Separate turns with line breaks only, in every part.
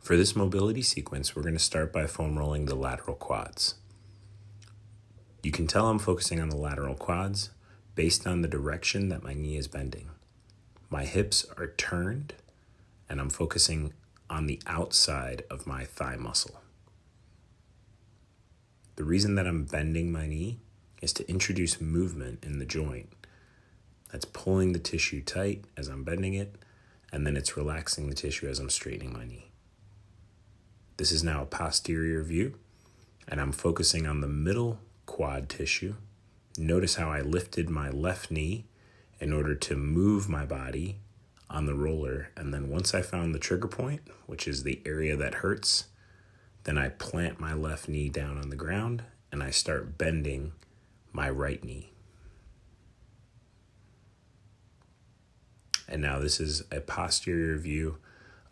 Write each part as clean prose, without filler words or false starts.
For this mobility sequence, we're going to start by foam rolling the lateral quads. You can tell I'm focusing on the lateral quads based on the direction that my knee is bending. My hips are turned, and I'm focusing on the outside of my thigh muscle. The reason that I'm bending my knee is to introduce movement in the joint. That's pulling the tissue tight as I'm bending it, and then it's relaxing the tissue as I'm straightening my knee. This is now a posterior view, and I'm focusing on the middle quad tissue. Notice how I lifted my left knee in order to move my body on the roller, and then once I found the trigger point, which is the area that hurts, then I plant my left knee down on the ground and I start bending my right knee. And now this is a posterior view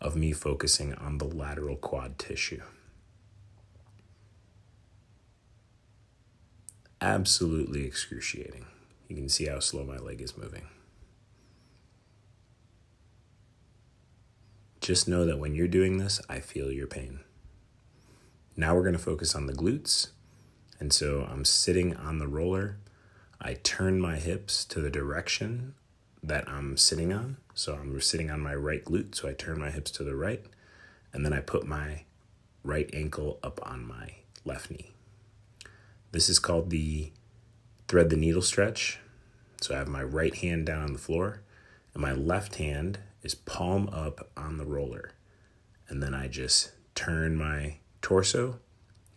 of me focusing on the lateral quad tissue. Absolutely excruciating. You can see how slow my leg is moving. Just know that when you're doing this, I feel your pain. Now we're going to focus on the glutes. And so I'm sitting on the roller. I turn my hips to the direction that I'm sitting on. So I'm sitting on my right glute, so I turn my hips to the right. And then I put my right ankle up on my left knee. This is called the thread the needle stretch. So I have my right hand down on the floor, and my left hand is palm up on the roller. And then I just turn my torso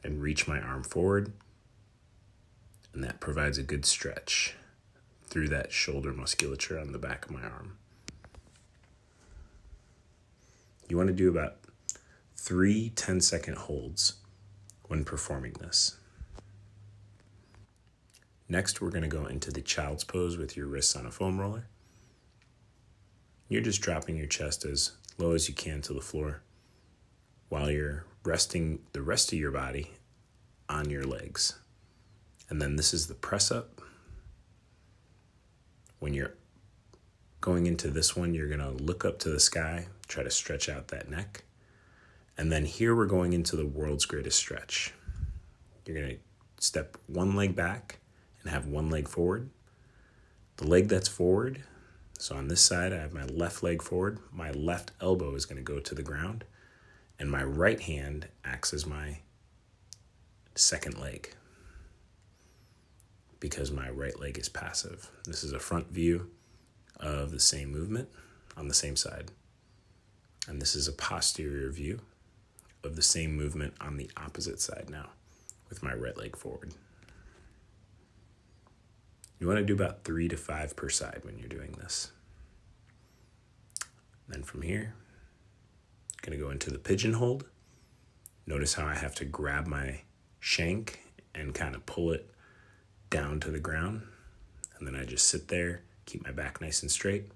and reach my arm forward. And that provides a good stretch through that shoulder musculature on the back of my arm. You want to do about 3 10-second holds when performing this. Next, we're going to go into the child's pose with your wrists on a foam roller. You're just dropping your chest as low as you can to the floor while you're resting the rest of your body on your legs. And then this is the press up. When you're going into this one, you're going to look up to the sky, try to stretch out that neck. And then here we're going into the world's greatest stretch. You're going to step one leg back and have one leg forward. The leg that's forward, so on this side, I have my left leg forward. My left elbow is going to go to the ground, and my right hand acts as my second leg because my right leg is passive. This is a front view of the same movement on the same side. And this is a posterior view of the same movement on the opposite side now with my right leg forward. You want to do about 3 to 5 per side when you're doing this. Then from here, I'm going to go into the pigeon hold. Notice how I have to grab my shank and kind of pull it down to the ground. And then I just sit there, keep my back nice and straight.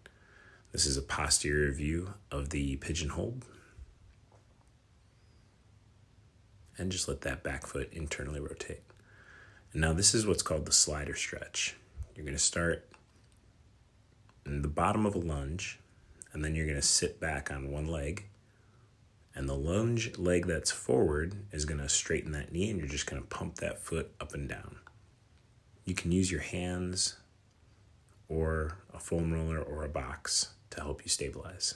This is a posterior view of the pigeon hold. And just let that back foot internally rotate. And now this is what's called the slider stretch. You're going to start in the bottom of a lunge, and then you're going to sit back on one leg. And the lunge leg that's forward is going to straighten that knee, and you're just going to pump that foot up and down. You can use your hands or a foam roller or a box to help you stabilize.